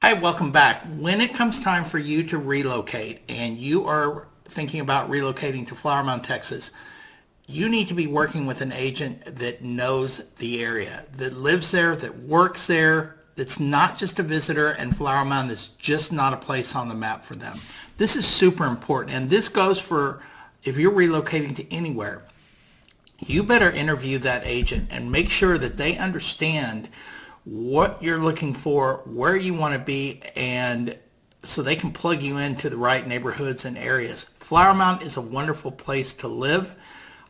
Hi, welcome back. When it comes time for you to relocate and you are thinking about relocating to Flower Mound, Texas, you need to be working with an agent that knows the area, that lives there, that works there, that's not just a visitor, and Flower Mound is just not a place on the map for them. This is super important, and this goes for if you're relocating to anywhere. You better interview that agent and make sure that they understand what you're looking for, where you want to be, and so they can plug you into the right neighborhoods and areas. Flower Mound is a wonderful place to live.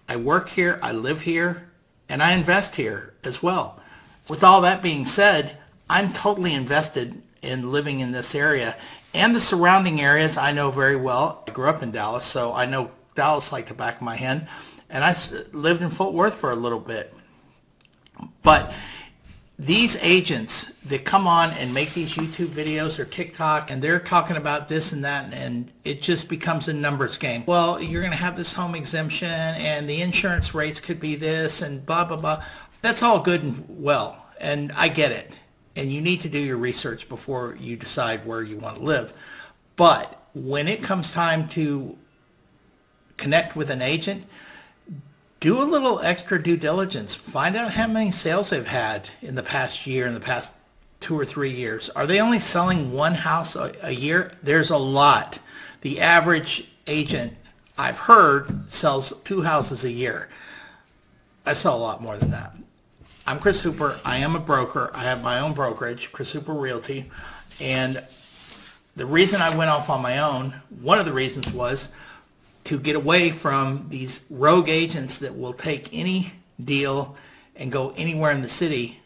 I work here, I live here, and I invest here as well. With all that being said, I'm totally invested in living in this area, and the surrounding areas I know very well. I grew up in Dallas, so I know Dallas like the back of my hand, and I lived in Fort Worth for a little bit. But these agents that come on and make these YouTube videos or TikTok, and they're talking about this and that, and it just becomes a numbers game. Well, you're going to have this home exemption, and the insurance rates could be this, and blah, blah, blah. That's all good and well, and I get it. And you need to do your research before you decide where you want to live. But when it comes time to connect with an agent, do a little extra due diligence. Find out how many sales they've had in the past year, in the past 2 or 3 years. Are they only selling one house a year? There's a lot. The average agent, I've heard, sells 2 houses a year. I sell a lot more than that. I'm Chris Hooper. I am a broker. I have my own brokerage, Chris Hooper Realty. And the reason I went off on my own, one of the reasons was to get away from these rogue agents that will take any deal and go anywhere in the city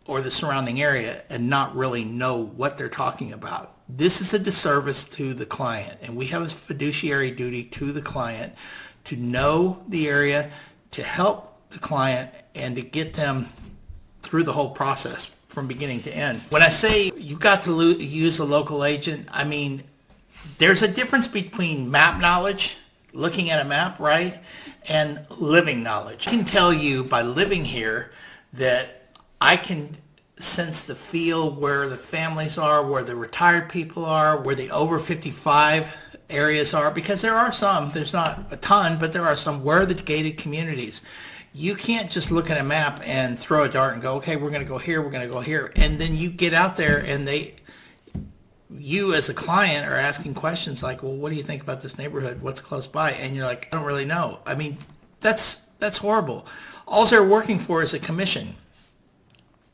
or the surrounding area and not really know what they're talking about. This is a disservice to the client, and we have a fiduciary duty to the client to know the area, to help the client, and to get them through the whole process from beginning to end. When I say you got to use a local agent, I mean there's a difference between map knowledge, looking at a map, right, and living knowledge. I can tell you by living here that I can sense the feel where the families are, where the retired people are, where the over 55 areas are, because there are some, there's not a ton, but there are some, where the gated communities. You can't just look at a map and throw a dart and go, okay, we're going to go here, we're going to go here, and then you get out there and you as a client are asking questions like, well, what do you think about this neighborhood? What's close by? And you're like, I don't really know. I mean, that's horrible. All they're working for is a commission.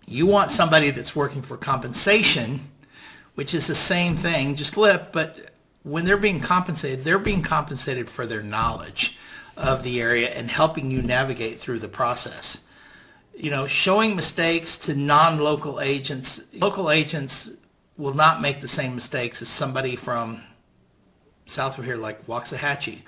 You want somebody that's working for compensation, which is the same thing, just flip, but when they're being compensated for their knowledge of the area and helping you navigate through the process. You know, showing mistakes to non-local agents. Local agents will not make the same mistakes as somebody from south of here like Waxahachie.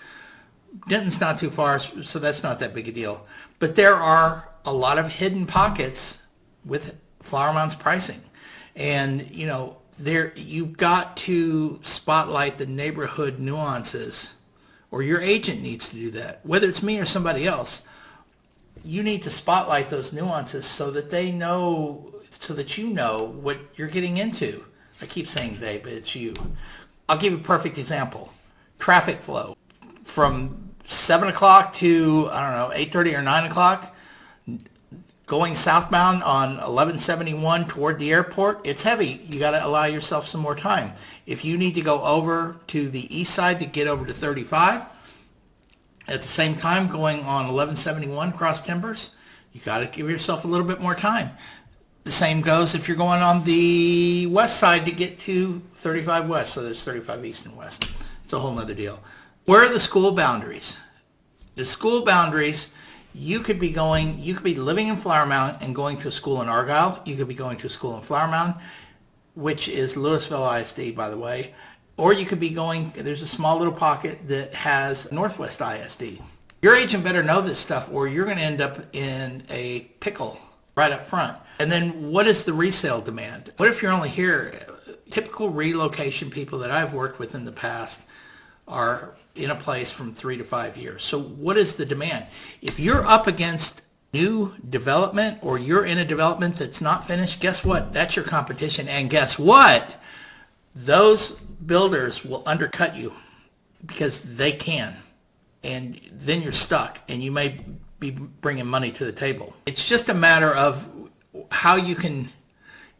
Denton's not too far, so that's not that big a deal. But there are a lot of hidden pockets with Flower Mound's pricing. And, you know, you've got to spotlight the neighborhood nuances, or your agent needs to do that. Whether it's me or somebody else, you need to spotlight those nuances so that they know, so that you know what you're getting into. I keep saying they, but it's you. I'll give you a perfect example. Traffic flow. From 7 o'clock to, I don't know, 8:30 or 9 o'clock, going southbound on 1171 toward the airport, it's heavy. You got to allow yourself some more time. If you need to go over to the east side to get over to 35, at the same time going on 1171 cross timbers, you got to give yourself a little bit more time. The same goes if you're going on the west side to get to 35 west, so there's 35 east and west. It's a whole nother deal. Where are the school boundaries? The school boundaries, you could be living in Flower Mound and going to a school in Argyle. You could be going to a school in Flower Mound, which is Louisville ISD, by the way. Or you could be going, there's a small little pocket that has Northwest ISD. Your agent better know this stuff or you're going to end up in a pickle right up front. And then what is the resale demand? What if you're only here? Typical relocation people that I've worked with in the past are in a place from 3 to 5 years. So what is the demand? If you're up against new development or you're in a development that's not finished, guess what? That's your competition. And guess what? those builders will undercut you because they can. And then you're stuck and you may be bringing money to the table. It's just a matter of how you can,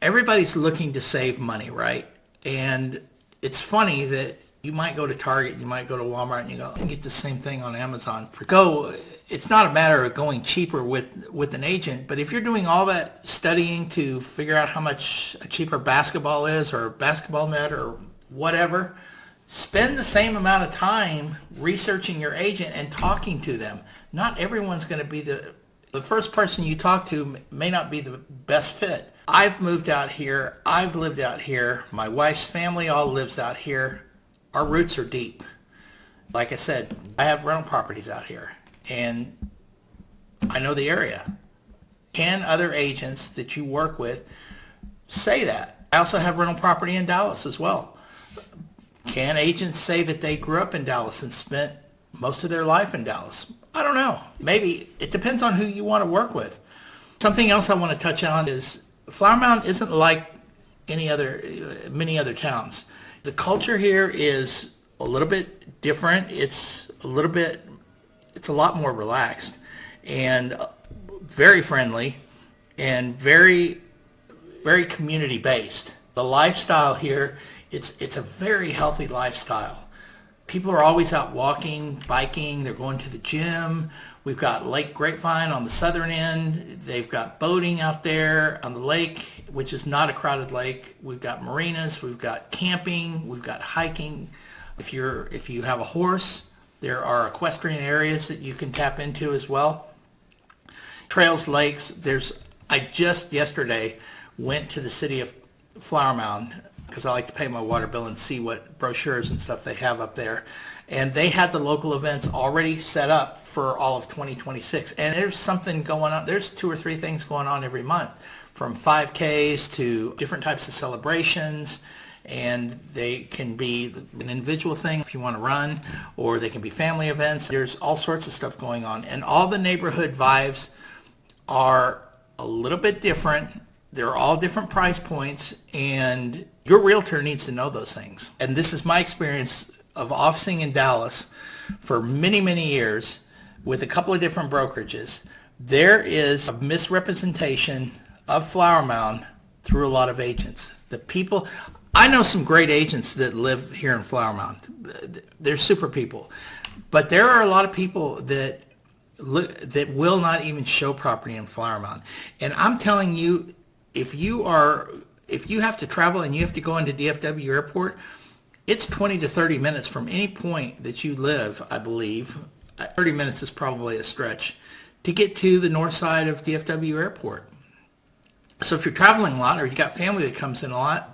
everybody's looking to save money, right? And it's funny that you might go to Target, you might go to Walmart, and you go, I can get the same thing on Amazon. It's not a matter of going cheaper with an agent, but if you're doing all that studying to figure out how much a cheaper basketball is or a basketball net or whatever, spend the same amount of time researching your agent and talking to them. Not everyone's going to be the first person you talk to may not be the best fit. I've moved out here. I've lived out here. My wife's family all lives out here. Our roots are deep. Like I said, I have rental properties out here, and I know the area. Can other agents that you work with say that? I also have rental property in Dallas as well. Can agents say that they grew up in Dallas and spent most of their life in Dallas? I don't know. Maybe. It depends on who you want to work with. Something else I want to touch on is Flower Mound isn't like many other towns. The culture here is a little bit different. It's a lot more relaxed and very friendly and very, very community based. The lifestyle here, it's a very healthy lifestyle. People are always out walking, biking, they're going to the gym. We've got Lake Grapevine on the southern end. They've got boating out there on the lake, which is not a crowded lake. We've got marinas, we've got camping, we've got hiking. If you have a horse, there are equestrian areas that you can tap into as well. Trails, lakes, I just yesterday went to the city of Flower Mound because I like to pay my water bill and see what brochures and stuff they have up there. And they had the local events already set up for all of 2026. And there's something going on. There's 2 or 3 things going on every month, from 5Ks to different types of celebrations. And they can be an individual thing if you want to run, or they can be family events. There's all sorts of stuff going on. And all the neighborhood vibes are a little bit different. They're all different price points, and your realtor needs to know those things. And this is my experience of officing in Dallas for many, many years with a couple of different brokerages. There is a misrepresentation of Flower Mound through a lot of agents. I know some great agents that live here in Flower Mound. They're super people. But there are a lot of people that will not even show property in Flower Mound. And I'm telling you, if you have to travel and you have to go into DFW Airport, it's 20 to 30 minutes from any point that you live, I believe. 30 minutes is probably a stretch to get to the north side of DFW Airport. So if you're traveling a lot or you got family that comes in a lot,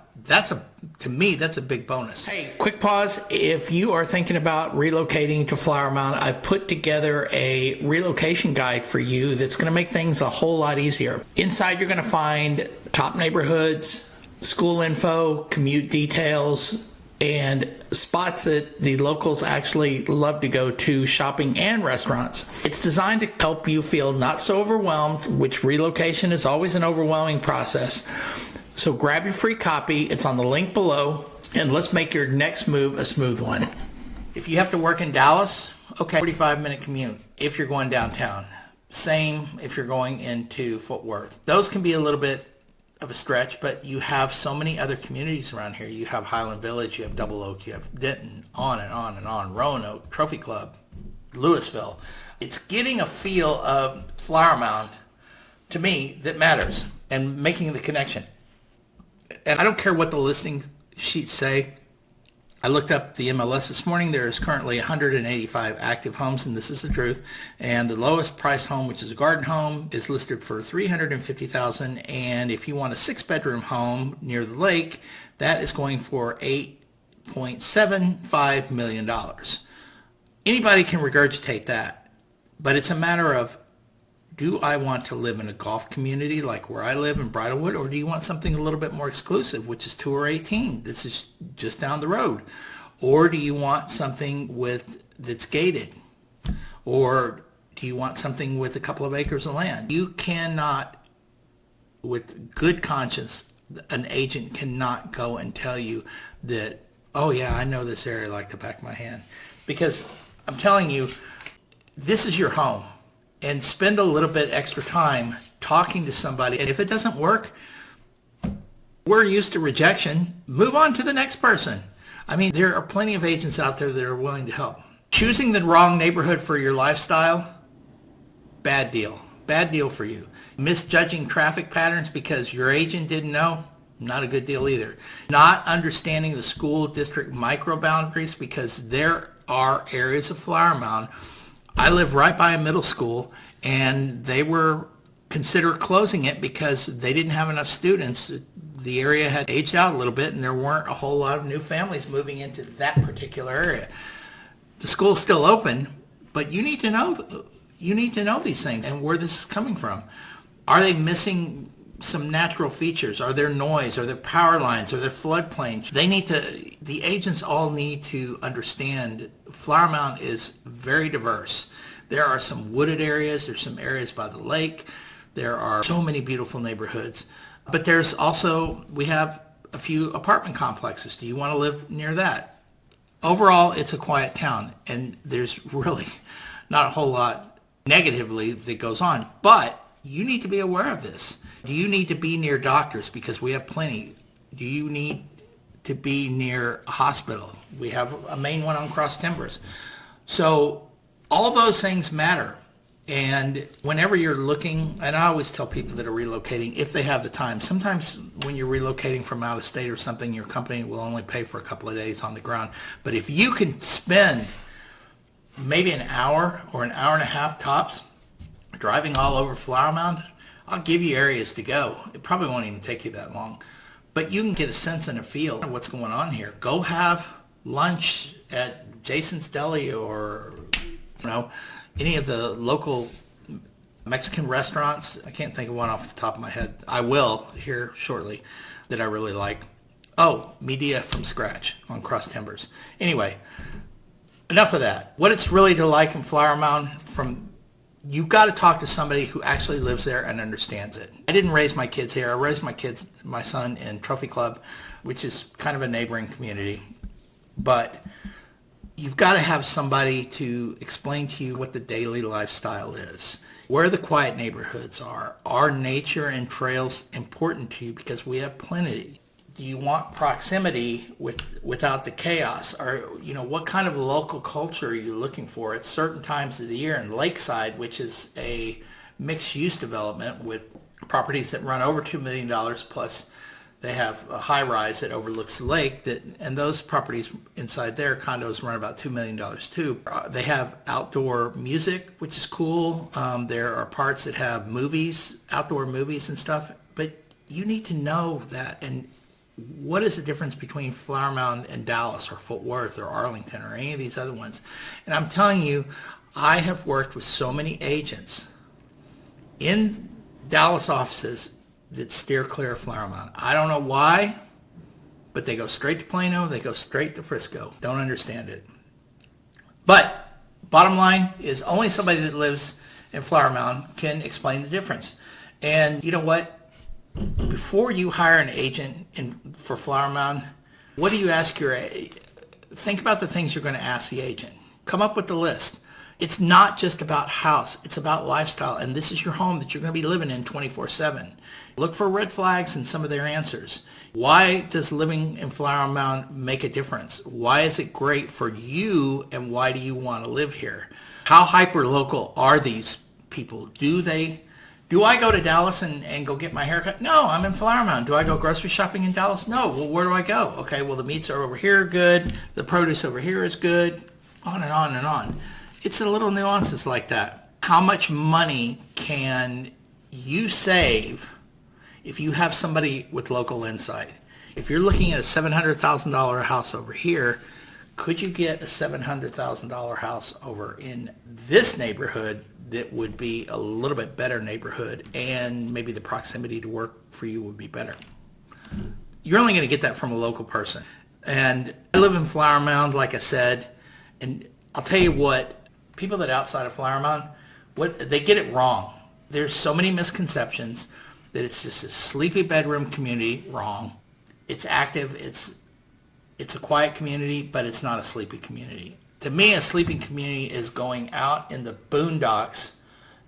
to me, that's a big bonus. Hey, quick pause. If you are thinking about relocating to Flower Mound, I've put together a relocation guide for you that's going to make things a whole lot easier. Inside, you're going to find top neighborhoods, school info, commute details, and spots that the locals actually love to go to, shopping and restaurants. It's designed to help you feel not so overwhelmed, which relocation is always an overwhelming process. So grab your free copy. It's on the link below, and let's make your next move a smooth one. If you have to work in Dallas, okay, 45-minute commute if you're going downtown. Same if you're going into Fort Worth. Those can be a little bit of a stretch, but you have so many other communities around here. You have Highland Village, you have Double Oak, you have Denton, on and on and on, Roanoke, Trophy Club, Louisville. It's getting a feel of Flower Mound, to me, that matters, and making the connection. And I don't care what the listing sheets say. I looked up the MLS this morning. There is currently 185 active homes, and this is the truth. And the lowest price home, which is a garden home, is listed for $350,000. And if you want a 6-bedroom home near the lake, that is going for $8.75 million. Anybody can regurgitate that, but it's a matter of, do I want to live in a golf community like where I live in Bridlewood, or do you want something a little bit more exclusive, which is Tour 18? This is just down the road. Or do you want something that's gated? Or do you want something with a couple of acres of land? You cannot, with good conscience, An agent cannot go and tell you that, oh yeah, I know this area like the back of my hand. Because I'm telling you, this is your home. And spend a little bit extra time talking to somebody. And if it doesn't work, we're used to rejection. Move on to the next person. I mean, there are plenty of agents out there that are willing to help. Choosing the wrong neighborhood for your lifestyle, bad deal. Bad deal for you. Misjudging traffic patterns because your agent didn't know, not a good deal either. Not understanding the school district micro boundaries because there are areas of Flower Mound. I live right by a middle school, and they were consider closing it because they didn't have enough students. The area had aged out a little bit, and there weren't a whole lot of new families moving into that particular area. The school's still open, but you need to know these things and where this is coming from. Are they missing some natural features? Are there noise? Are there power lines? Are there floodplains? The agents all need to understand Flower Mound is very diverse. There are some wooded areas. There's some areas by the lake. There are so many beautiful neighborhoods. But there's also, we have a few apartment complexes. Do you want to live near that? Overall, it's a quiet town, and there's really not a whole lot negatively that goes on. But you need to be aware of this. Do you need to be near doctors? Because we have plenty. Do you need to be near a hospital? We have a main one on Cross Timbers. So all those things matter. And whenever you're looking, and I always tell people that are relocating, if they have the time, sometimes when you're relocating from out of state or something, your company will only pay for a couple of days on the ground. But if you can spend maybe an hour or an hour and a half tops driving all over Flower Mound, I'll give you areas to go. It probably won't even take you that long. But you can get a sense and a feel of what's going on here. Go have lunch at Jason's Deli or, any of the local Mexican restaurants. I can't think of one off the top of my head. I will here shortly that I really like. Oh, Media from Scratch on Cross Timbers. Anyway, enough of that. What it's really to like in Flower Mound, you've got to talk to somebody who actually lives there and understands it. I didn't raise my kids here. I raised my son in Trophy Club, which is kind of a neighboring community. But you've got to have somebody to explain to you what the daily lifestyle is, where the quiet neighborhoods are. Are nature and trails important to you? Because we have plenty. Do you want proximity without the chaos? Or, what kind of local culture are you looking for at certain times of the year? In Lakeside, which is a mixed-use development with properties that run over $2 million, plus they have a high-rise that overlooks the lake, and those properties inside there, condos, run about $2 million too. They have outdoor music, which is cool. There are parts that have movies, outdoor movies and stuff, but you need to know that. And what is the difference between Flower Mound and Dallas or Fort Worth or Arlington or any of these other ones? And I'm telling you, I have worked with so many agents in Dallas offices that steer clear of Flower Mound. I don't know why, but they go straight to Plano, they go straight to Frisco. Don't understand it. But bottom line is only somebody that lives in Flower Mound can explain the difference. And you know what? Before you hire an agent for Flower Mound, what do you ask think about the things you're going to ask the agent. Come up with the list. It's not just about house. It's about lifestyle. And this is your home that you're going to be living in 24/7. Look for red flags in some of their answers. Why does living in Flower Mound make a difference? Why is it great for you, and why do you want to live here? How hyper-local are these people? Do I go to Dallas and go get my hair cut? No, I'm in Flower Mound. Do I go grocery shopping in Dallas? No. Well, where do I go? Okay, well, the meats are over here good. The produce over here is good. On and on and on. It's the little nuances like that. How much money can you save if you have somebody with local insight? If you're looking at a $700,000 house over here, could you get a $700,000 house over in this neighborhood that would be a little bit better neighborhood, and maybe the proximity to work for you would be better? You're only going to get that from a local person. And I live in Flower Mound, like I said, and I'll tell you what, people that outside of Flower Mound, they get it wrong. There's so many misconceptions. that it's just a sleepy bedroom community. Wrong. It's active. It's a quiet community, but it's not a sleepy community. To me, a sleeping community is going out in the boondocks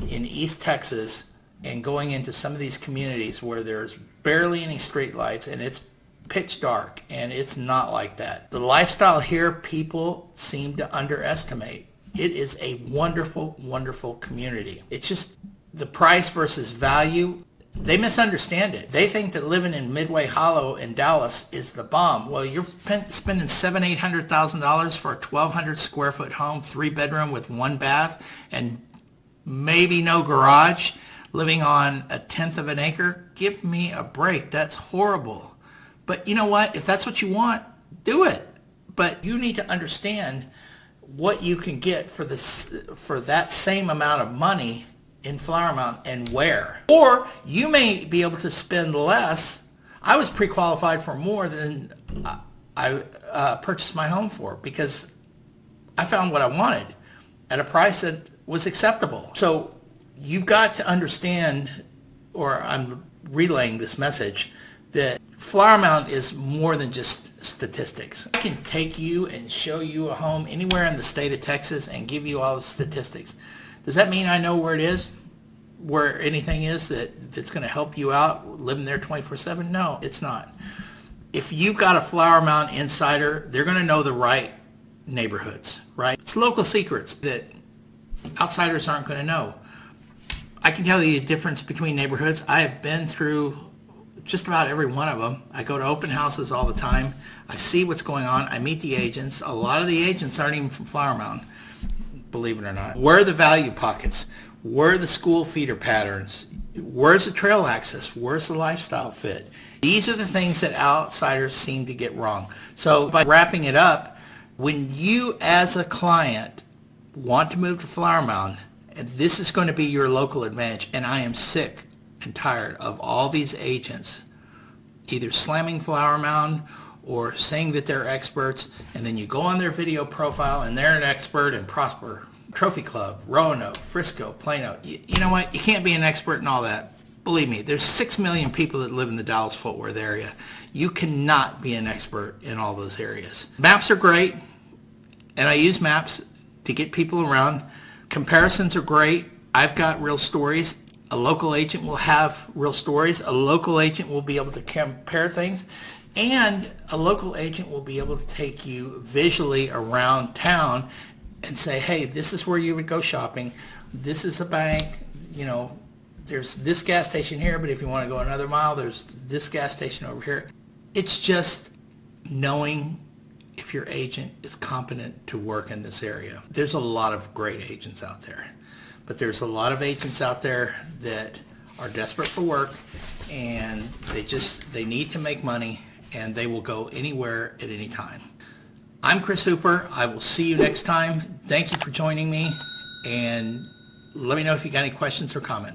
in East Texas and going into some of these communities where there's barely any street lights and it's pitch dark, and it's not like that. The lifestyle here, people seem to underestimate. It is a wonderful, wonderful community. It's just the price versus value. They misunderstand it. They think that living in Midway Hollow in Dallas is the bomb. Well, you're spending $700,000-$800,000 for a 1,200 square foot home, 3-bedroom with 1 bath, and maybe no garage, living on 1/10 of an acre. Give me a break. That's horrible. But you know what? If that's what you want, do it. But you need to understand what you can get for that same amount of money in Flower Mound and where. Or you may be able to spend less. I was pre-qualified for more than I purchased my home for, because I found what I wanted at a price that was acceptable. So you've got to understand, or I'm relaying this message, that Flower Mound is more than just statistics. I can take you and show you a home anywhere in the state of Texas and give you all the statistics. Does that mean I know where it is, where anything is that's going to help you out living there 24/7? No, it's not. If you've got a Flower Mound insider, they're going to know the right neighborhoods, right? It's local secrets that outsiders aren't going to know. I can tell you the difference between neighborhoods. I have been through just about every one of them. I go to open houses all the time. I see what's going on. I meet the agents. A lot of the agents aren't even from Flower Mound, believe it or not. Where are the value pockets? Where are the school feeder patterns? Where's the trail access? Where's the lifestyle fit? These are the things that outsiders seem to get wrong. So by wrapping it up, when you as a client want to move to Flower Mound, and this is going to be your local advantage, and I am sick and tired of all these agents either slamming Flower Mound or saying that they're experts, and then you go on their video profile and they're an expert in Prosper, Trophy Club, Roanoke, Frisco, Plano. You know what? You can't be an expert in all that. Believe me, there's 6 million people that live in the Dallas-Fort Worth area. You cannot be an expert in all those areas. Maps are great, and I use maps to get people around. Comparisons are great. I've got real stories. A local agent will have real stories. A local agent will be able to compare things. And a local agent will be able to take you visually around town and say, hey, this is where you would go shopping. This is a bank. You know, there's this gas station here, but if you want to go another mile, there's this gas station over here. It's just knowing if your agent is competent to work in this area. There's a lot of great agents out there, but there's a lot of agents out there that are desperate for work, and they need to make money, and they will go anywhere at any time. I'm Chris Hooper. I will see you next time. Thank you for joining me, and let me know if you got any questions or comments.